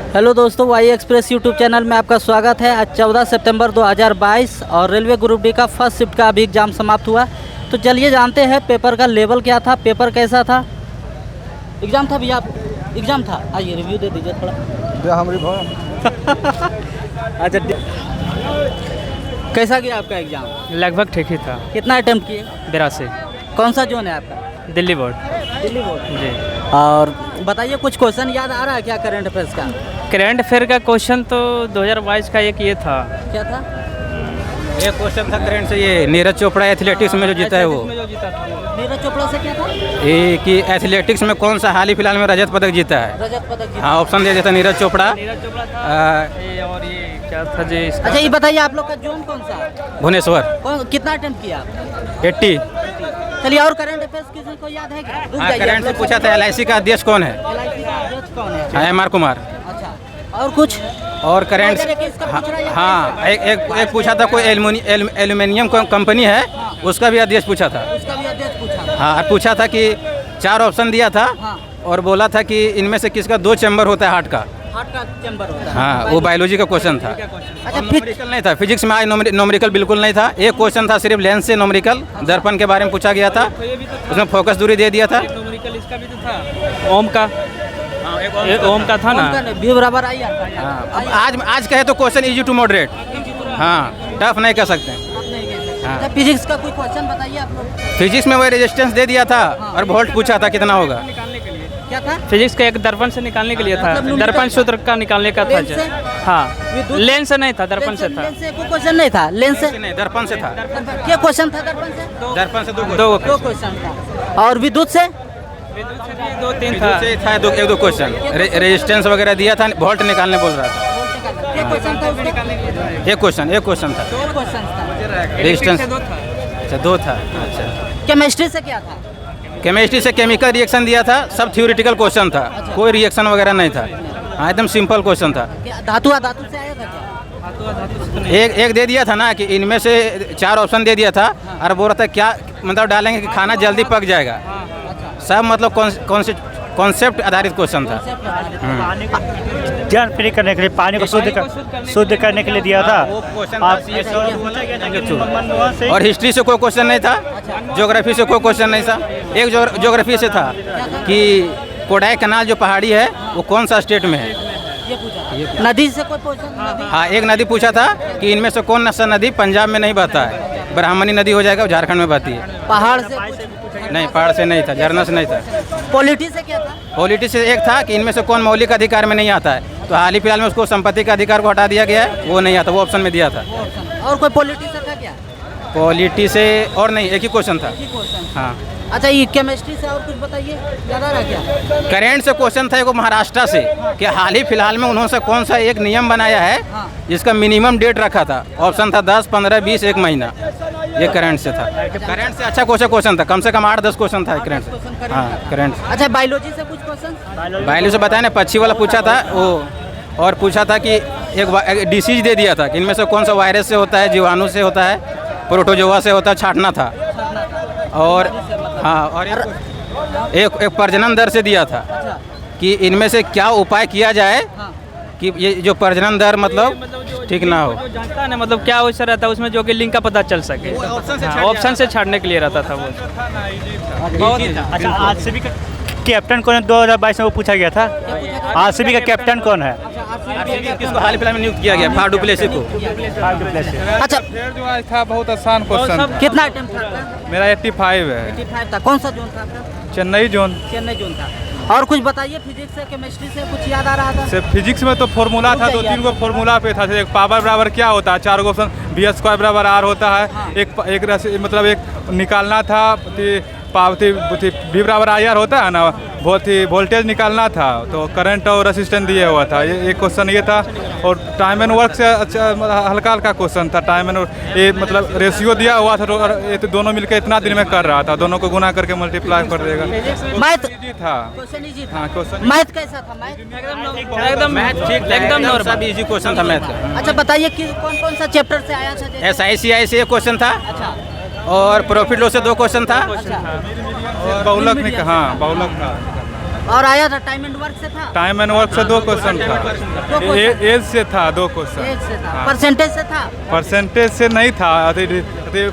Hello दोस्तों, Y express YouTube channel में आपका स्वागत है। आज 14 सितंबर 2022 और रेलवे ग्रुप डी का फर्स्ट शिफ्ट का अभी एग्ज़ाम समाप्त हुआ। तो चलिए जानते हैं पेपर का लेवल क्या था, पेपर कैसा था। एग्ज़ाम था भैया, एग्ज़ाम था, आइए रिव्यू दे दीजिए थोड़ा। हम अच्छा, कैसा गया आपका एग्ज़ाम? लगभग ठीक ही था। कितना अटेम्प्ट किए? 82। कौन सा जोन है आपका? दिल्ली बोर्ड। दिल्ली बोर्ड जी। और बताइए कुछ क्वेश्चन याद आ रहा है क्या करंट अफेयर्स का? करंट अफेयर का क्वेश्चन तो 2022 का एक ये था। क्या था? एक क्वेश्चन था करंट से, ये नीरज चोपड़ा एथलेटिक्स में जो जीता है वो। नीरज चोपड़ा से क्या था? ये कि एथलेटिक्स में कौन सा हाल ही फिलहाल में रजत पदक जीता है। रजत पदक जीता। हाँ, ऑप्शन दिया जाता नीरज चोपड़ा। और ये क्या था जी इसका? अच्छा, ये बताइए आप लोग का जोन कौन सा है? भुवनेश्वर। कितना अटेम्प्ट किया आप? 80। चलिए, और करंट अफेयर्स किसी को याद है क्या? रुक हाँ, जाइए, करंट से आप पूछा था LIC का अध्यक्ष कौन है। LIC का अध्यक्ष कौन है? MR कुमार। अच्छा, और कुछ? और करंट वगैरह किसका पूछ रहा है? हाँ, एक पूछा था कोई एल्यूमिनियम कंपनी है, उसका भी अध्यक्ष पूछा था। उसका भी अध्यक्ष पूछा। हाँ, और पूछा था कि 4 ऑप्शन दिया था हाँ। और बोला था कि इनमें से किसका 2 चैम्बर होता है हार्ट का। हार्ट का चैम्बर होता है। हाँ, वो बायोलॉजी का क्वेश्चन था। अच्छा, नोमरिकल नहीं था, फिजिक्स में आज नोमरिकल बिल्कुल नहीं था। एक क्वेश्चन था सिर्फ लेंस से नोमरिकल, दर्पण के बारे में पूछा गया था, उसमें फोकस दूरी दे दिया था। इसका भी तो था, ओम का। ओम का था ना। भी बराबर आई आता है। हाँ, अब आज कहे तो क्वेश्चन इजी टू मॉडरेट। हाँ, टफ नहीं कह सकते। हाँ। अच्छा, फिजिक्स का कोई क्वेश्चन बताइए आप लोग। फिजिक्स में वो रेजिस्टेंस दे दिया था और वोल्ट पूछा था कितना होगा। क्या था? फिजिक्स का एक दर्पण से निकालने के लिए था, मतलब दर्पण सूत्र का निकालने का था। लेंस से? हाँ, लेंस से नहीं था, दर्पण से था। लेंस से कोई क्वेश्चन नहीं था? लेंस से नहीं, दर्पण से था। क्या क्वेश्चन था? दर्पण से दर्पण से दो दो क्वेश्चन था। और विद्युत से? 2-3 था। एक दो क्वेश्चन रेजिस्टेंस वगैरह दिया था, वोल्ट निकालने बोल रहा था। क्या क्वेश्चन था उसका? एक क्वेश्चन था। दो क्वेश्चन था। रेजिस्टेंस अच्छा 2 था। अच्छा, केमिस्ट्री से क्या था? केमिस्ट्री से केमिकल रिएक्शन दिया था, सब थ्योरेटिकल क्वेश्चन था, कोई रिएक्शन वगैरह नहीं था। हाँ, एकदम सिंपल क्वेश्चन था। क्या धातु से आया था क्या? एक दे दिया था ना कि इनमें से 4 ऑप्शन दे दिया था और बोल रहा था क्या मतलब डालेंगे कि खाना जल्दी पक जाएगा। सब मतलब कॉन्सेप्ट आधारित क्वेश्चन था। ज्ञान फ्री करने के लिए, पानी को शुद्ध करने के लिए दिया था। और हिस्ट्री से कोई क्वेश्चन नहीं था, ज्योग्राफी से कोई क्वेश्चन नहीं था। एक ज्योग्राफी से था कि कोडाई कनाल जो पहाड़ी है वो कौन सा स्टेट में है। ये पूछा। नदी से कोई क्वेश्चन? हाँ, एक नदी पूछा था कि इनमें से कौन सा नदी पंजाब में नहीं बहता है, ब्राह्मणी नदी हो जाएगा, झारखंड में बहती है। पहाड़ से कुछ? नहीं, पहाड़ से नहीं था, झरना से नहीं था। पॉलिटी से क्या था? पॉलिटी से एक था कि इनमें से कौन मौलिक अधिकार में नहीं आता है, तो हाल ही फिलहाल में उसको संपत्ति का अधिकार को हटा दिया गया है, वो नहीं आता, वो ऑप्शन में दिया था। और कोई पॉलिटी से था क्या? पॉलिटी से और नहीं, एक ही क्वेश्चन था। हाँ। अच्छा, ये केमिस्ट्री से और कुछ बताइए, याद आ रहा क्या? करेंट से क्वेश्चन था एक महाराष्ट्र से कि हाल ही फिलहाल में उन्होंने कौन सा एक नियम बनाया है जिसका मिनिमम डेट रखा था। ऑप्शन था 10, 15, 20, 1 महीना। ये करंट से था। करंट से अच्छा क्वेश्चन था, कम से कम 8-10 क्वेश्चन था करंट से। हाँ, करंट। अच्छा, बायोलॉजी से कुछ क्वेश्चन? बायोलॉजी से बताया ना, पक्षी वाला पूछा था वो, और पूछा था कि एक डिसीज दे दिया था कि इनमें से कौन सा वायरस से होता है, जीवाणु से होता है, प्रोटोजोआ से होता है, छांटना था। और हाँ, और एक प्रजनन दर से दिया था कि इनमें से क्या उपाय किया जाए कि ये जो प्रजनन दर मतलब ठीक ना हो। जानता है ना, मतलब क्या वैसा रहता है उसमें जो कि लिंक का पता चल सके। ऑप्शन से छाड़ने के लिए रहता था वो। अच्छा, RCB का कैप्टन कौन है? 2022 में वो पूछा गया था। RCB का कैप्टन कौन है? किसको हाल फिलहाल में नियुक्त किया गया? फाडू प्लेसी को। अच्छा, फिर जो आज था बहुत आसान क्वेश्चन। कितना अटेम्प्ट था? मेरा 85 है। 85 था। कौन सा जोन था आपका? चेन्नई जोन। चेन्नई जोन था। और कुछ बताइए, फिजिक्स से, केमिस्ट्री से कुछ याद आ रहा था? से फिजिक्स में तो फार्मूला था, 2-3 गो फार्मूला पे था। एक पावर बराबर क्या होता है, 4 गो ऑप्शन, V² बराबर R होता है। एक मतलब एक निकालना था V बराबर IR होता है ना, वोल्टेज निकालना था, तो करंट और रेसिस्टेंस दिए हुआ था। ये एक क्वेश्चन ये था। और टाइम एंड वर्क से अच्छा हल्का क्वेश्चन था। टाइम एंड ये मतलब रेशियो दिया हुआ था, तो ये तो दोनों मिलकर इतना दिन में कर रहा था, दोनों को गुना करके मल्टीप्लाई कर देगा। मैथ इजी था। क्वेश्चन इजी था। हाँ, क्वेश्चन मैथ कैसा था? मैथ एकदम मैथ ठीक, एकदम नॉर्मल इजी क्वेश्चन था मैथ का। अच्छा, बताइए कि कौन सा चैप्टर से आया था? SICI से एक क्वेश्चन था। अच्छा, और प्रॉफिट लॉस से 2 क्वेश्चन था। बहुलक नहीं, हाँ बहुलक था। और आया था टाइम एंड वर्क से था? टाइम एंड वर्क से 2 क्वेश्चन था, एज से था 2 क्वेश्चन, एक से था, परसेंटेज से था? परसेंटेज से नहीं था,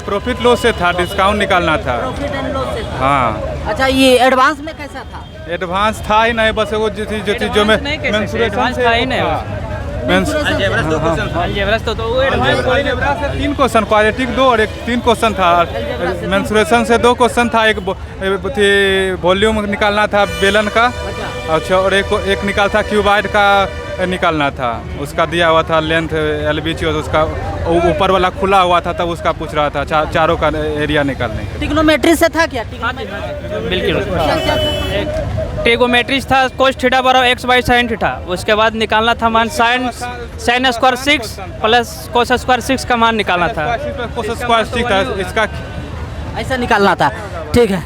प्रॉफिट लॉस से था, डिस्काउंट निकालना था। प्रॉफिट एंड लॉस से था। हाँ, अच्छा, ये एडवांस में कैसा था? एडवांस था ही नहीं, बस वो जो मैं एडवांस था ही नहीं। अलजेब्रा 2 क्वेश्चन था। अलजेब्रा तो वो एडवांस अलजेब्रा से 3 क्वेश्चन, क्वाड्रेटिक 2 और एक 3 क्वेश्चन था। मेंसुरेशन से 2 क्वेश्चन था, एक वॉल्यूम निकालना था बेलन का, अच्छा, और एक निकाल था क्यूबाइड का निकालना था, उसका दिया हुआ था लेंथ एलबीसी, और उसका ऊपर वाला खुला हुआ था, तब उसका पूछ रहा था चारों का एरिया निकालने के। ट्रिग्नोमेट्री से था क्या? बिल्कुल। क्या क्या था? ट्रिगोमेट्रिस था cos थीटा बराबर x बाई साइन थीटा, उसके बाद निकालना था मान sine square 6 plus cos square 6 का मान निकालना था। कोस स्क्वायर 6 था, इसका ऐसा निकालना था, ठीक है।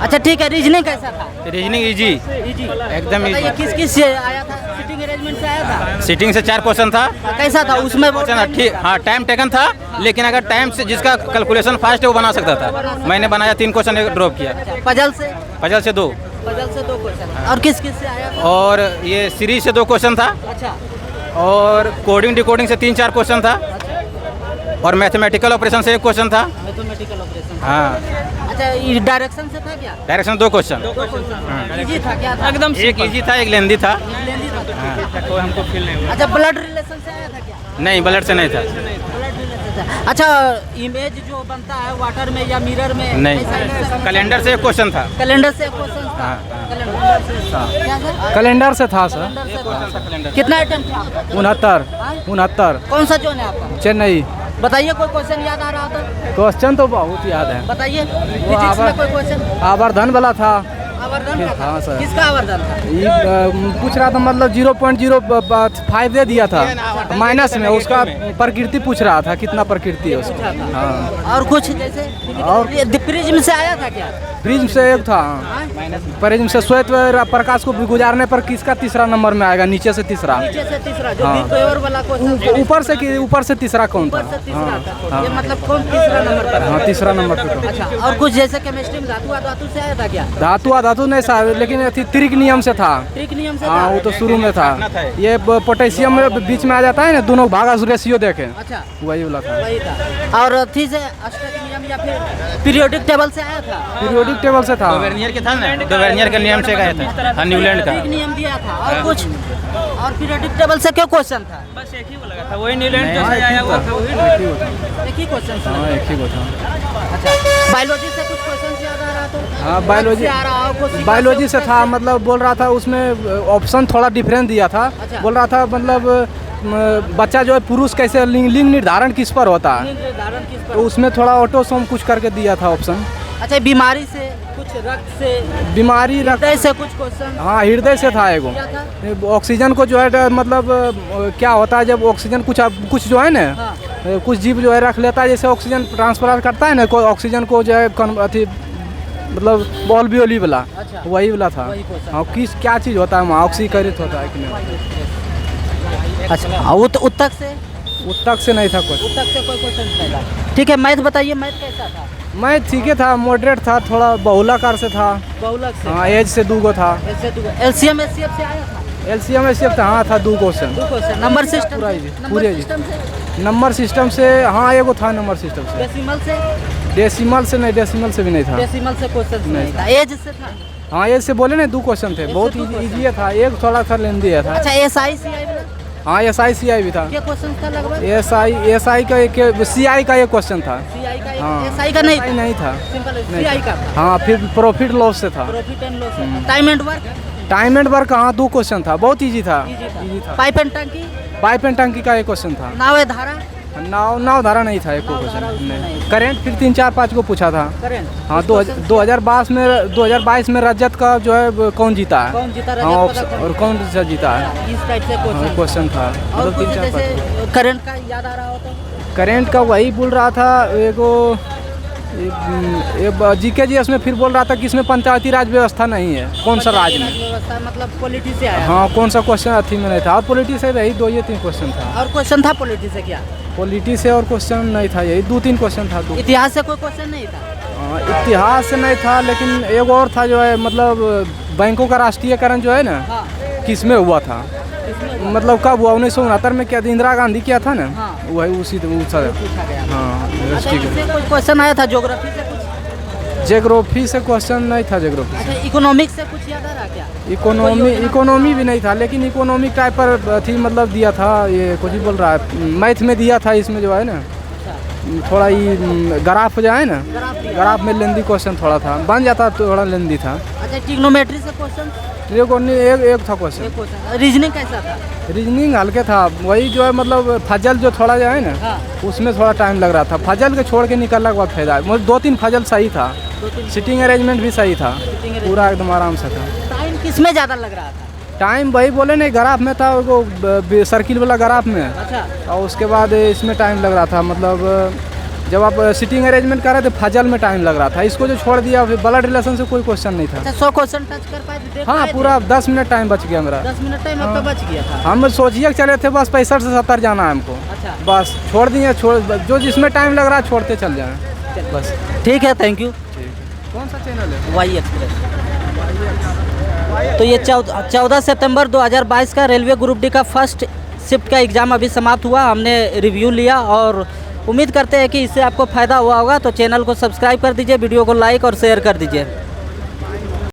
अच्छा ठीक है, रीजनिंग कैसा था? रीजनिंग इजी, इजी, एकदम बताइए इजी। किस किस से आया था? सिटिंग अरेंजमेंट से आया था? सीटिंग से 4 क्वेश्चन था। कैसा था उसमें? ठीक, हाँ, टाइम टेकन था, लेकिन अगर टाइम से जिसका कैलकुलेशन फास्ट है वो बना सकता था। मैंने बनाया 3 क्वेश्चन ड्रॉप किया। पजल से? पजल से 2, पजल से 2 क्वेश्चन। और किस किस से आया था? और ये सीरीज से 2 क्वेश्चन था, अच्छा, और कोडिंग डिकोडिंग से 3-4 क्वेश्चन था, और मैथमेटिकल ऑपरेशन से 1 क्वेश्चन था। Mathematical operation. हाँ, अच्छा, ये डायरेक्शन से था क्या? Direction 2 question. इजी था क्या था? एकदम एक इजी था, एक लेंदी था। लेंदी था। कोई हमको फील नहीं हुआ। अच्छा, ब्लड रिलेशन से आया था क्या? नहीं, ब्लड से नहीं था। ब्लड रिलेशन से। अच्छा, इमेज जो बनता है वाटर में या मिरर में? नहीं, ऐसा कैलेंडर से 1 क्वेश्चन था। कैलेंडर से क्वेश्चन था? कैलेंडर से क्या सर? कैलेंडर से था सर। कैलेंडर से। कितना आइटम था आपका? 69 कौन सा जोन है आपका? चेन्नई। बताइए, कोई क्वेश्चन याद आ रहा था? क्वेश्चन तो बहुत याद है। बताइए, फिजिक्स में कोई क्वेश्चन? आवर्धन वाला था। आवर्धन का था? हाँ, सर। किसका आवर्धन था? ये पूछ रहा था, मतलब 0.05 दे दिया था माइनस में, उसका प्रकृति पूछ रहा था, कितना प्रकृति है उसका। हाँ, और कुछ जैसे? और प्रिज्म से आया था क्या? प्रिज्म से 1 था। प्रिज्म से श्वेत प्रकाश को गुजारने पर किसका तीसरा नंबर में आएगा? नीचे से तीसरा। नीचे से तीसरा, जो हाँ। बिग पेपर वाला क्वेश्चन। ऊपर से तीसरा कौन था? ऊपर से तीसरा हाँ, था। हाँ। ये मतलब कौन तीसरा नंबर पर? हाँ, तीसरा नंबर पे था। अच्छा, और कुछ जैसे केमिस्ट्री में धातु से आया था क्या? धातु नहीं साहब, लेकिन अथी त्रिक नियम से था। ट्रिक नियम से हाँ, था? वो तो शुरू में था। ये पोटेशियम में बीच में आ जाता है ना, दोनों भागा रेशियो देखे, अच्छा, वही वाला था। वही था। और थी से अष्टक नियम या फिर पीरियोडिक टेबल से आया था? पीरियोडिक टेबल से था। डोवेर्नियर के था ना, डोवेर्नियर के नियम से गया था। हाँ, न्यूलैंड का। ट्रिक नियम दिया था। और कुछ? और पीरियोडिक टेबल से क्या क्वेश्चन था? बस एक ही वो लगा था, वही न्यूलैंड जो से आया हुआ था वही। एक ही क्वेश्चन था? हाँ, एक ही वो था। अच्छा, बायोलॉजी से कुछ क्वेश्चन याद आ रहा था? हाँ, बायोलॉजी से आ रहा हो, कुछ बायोलॉजी से था, मतलब बोल रहा था उसमें ऑप्शन थोड़ा डिफरेंट दिया था। अच्छा। बोल रहा था मतलब बच्चा जो है पुरुष कैसे लिंग निर्धारण किस पर होता है, निर्धारण किस पर? तो उसमें थोड़ा ऑटोसोम कुछ करके दिया था ऑप्शन। अच्छा, बीमारी से कुछ, रक्त से, बीमारी हृदय से कुछ क्वेश्चन? हाँ, हृदय से था एगो। क्या था? ऑक्सीजन को जो है मतलब क्या होता है जब ऑक्सीजन कुछ जो है ना, हाँ। कुछ जीव जो है रख लेता है, जैसे ऑक्सीजन ट्रांसफर करता है ना, कोई ऑक्सीजन को जो है अथी मतलब बॉल बियोली वाला, अच्छा। वही वाला था। वही क्वेश्चन। हाँ, किस क्या चीज़ होता है वहाँ, ऑक्सीकरित होता है कि नहीं? अच्छा, उत्तक से? उत्तक से नहीं था कुछ। उत्तक से कोई क्वेश्चन नहीं था। ठीक है, मैथ बताइए, मैथ कैसा था? मैं ठीक है था, मॉडरेट था, थोड़ा बहुलाकार से था। बहुलक से? हाँ, एज से 2 था। ऐसे दो एलसीएम एचसीएफ से आया था? एलसीएम एचसीएफ था, हाँ था 2 क्वेश्चन। 2 क्वेश्चन। नंबर सिस्टम पूरा से? इजी, नंबर पूरे इजी। सिस्टम से? नंबर सिस्टम से हाँ, एगो था नंबर सिस्टम से। डेसिमल से? डेसिमल से नहीं, डेसिमल से भी नहीं था। डेसिमल से क्वेश्चन नहीं था। एज से था? हाँ, एज से बोले ना 2 क्वेश्चन थे, बहुत इजी था, एक थोड़ा सा लेंदी था। अच्छा, एसआई सीआई वाला हाँ, SI भी था। क्या क्वेश्चन था लगभग? SI का एक, CI का एक क्वेश्चन था। सीआई का? हाँ, एसआई का नहीं था? नहीं था। सिंपल नहीं सीआई का था। हाँ, फिर प्रॉफिट लॉस से था। Profit and loss. Time and work? Time and work हाँ 2 क्वेश्चन था, बहुत इजी था। इजी था। पाइप एंड टंकी? पाइप एंड टंकी का एक क्वेश्चन था। नाव धारा? नाव धारा नहीं था, एक नाव क्वेश्चन धारा उसमें नहीं। नहीं। करेंट फिर 3-4-5 को पूछा था। करेंट? हाँ, 2022 में रजत का जो है कौन जीता है? कौन जीता? हाँ, रजत पदक? और कौन सा जीता है? इस टाइप से हाँ, क्वेश्चन क्वेश्चन था, और मतलब कुछ 3-4-5। जैसे करंट का याद आ रहा हो तो? करेंट का वही बोल रहा था एगो, जीके जी उसमें फिर बोल रहा था कि इसमें पंचायती राज व्यवस्था नहीं है, कौन सा राज्य में? व्यवस्था मतलब पॉलिटी से आया? हाँ, कौन सा क्वेश्चन अथी में नहीं था, और पॉलिटी से यही 2-3 क्वेश्चन था। और क्वेश्चन था पॉलिटी से क्या? पॉलिटी से और क्वेश्चन नहीं था, यही 2-3 क्वेश्चन था। इतिहास से कोई क्वेश्चन नहीं था? इतिहास से नहीं था, लेकिन एक और था जो है मतलब बैंकों का राष्ट्रीयकरण जो है ना, हाँ किसमें हुआ था, मतलब कब हुआ, 1969 में क्या इंदिरा गांधी किया था ना, हाँ। वही उसी पूछा गया। हाँ अच्छा, राष्ट्रीयकरण। इससे कुछ क्वेश्चन आया था ज्योग्राफी से कुछ? जोग्राफी से क्वेश्चन नहीं था, जोग्राफी अच्छा, इकोनॉमिक्स से कुछ याद आ रहा क्या? इकोनॉमी भी नहीं था, लेकिन इकोनॉमिक टाइप पर थी, मतलब दिया था, ये कुछ ही बोल रहा है, मैथ में दिया था, इसमें जो है ना अच्छा, थोड़ा ही ग्राफ जो है ना, ग्राफ दिया। ग्राफ में लेंदी क्वेश्चन थोड़ा था, बन जाता तो थोड़ा लेंदी था। अच्छा, ट्रिग्नोमेट्री से क्वेश्चन? एक था क्वेश्चन। एक क्वेश्चन। रीजनिंग कैसा था? रीजनिंग हल्के था, वही जो है मतलब फजल जो थोड़ा जो है ना, हाँ, उसमें थोड़ा टाइम लग रहा था, फजल के छोड़ के निकलने के बाद फायदा है, मतलब 2-3 फजल सही था, 2-3 सिटिंग अरेंजमेंट भी सही था, Sitting पूरा एकदम आराम से था। टाइम किस में ज़्यादा लग रहा था? टाइम वही बोले नहीं, ग्राफ में था वो सर्किल वाला ग्राफ में, अच्छा, और उसके बाद इसमें टाइम लग रहा था, मतलब जब आप सिटिंग अरेंजमेंट कर रहे थे फजल में टाइम लग रहा था, इसको जो छोड़ दिया फिर ब्लड रिलेशन से कोई क्वेश्चन नहीं था। अच्छा 100 क्वेश्चन टच कर पाए थे? देख हाँ पाए थे? पूरा 10 मिनट टाइम बच गया मेरा। 10 मिनट टाइम आपका बच गया था। हम सोचिए चले थे बस 65 से 70 जाना है हमको, अच्छा, बस छोड़ दिए, जो जिसमें टाइम लग रहा है छोड़ते चल जाए बस। ठीक है, थैंक यू। कौन सा चैनल है? Y express. तो ये 14 सितंबर 2022 का रेलवे ग्रुप डी का फर्स्ट शिफ्ट का एग्ज़ाम अभी समाप्त हुआ। हमने रिव्यू लिया और उम्मीद करते हैं कि इससे आपको फ़ायदा हुआ होगा। तो चैनल को सब्सक्राइब कर दीजिए, वीडियो को लाइक और शेयर कर दीजिए।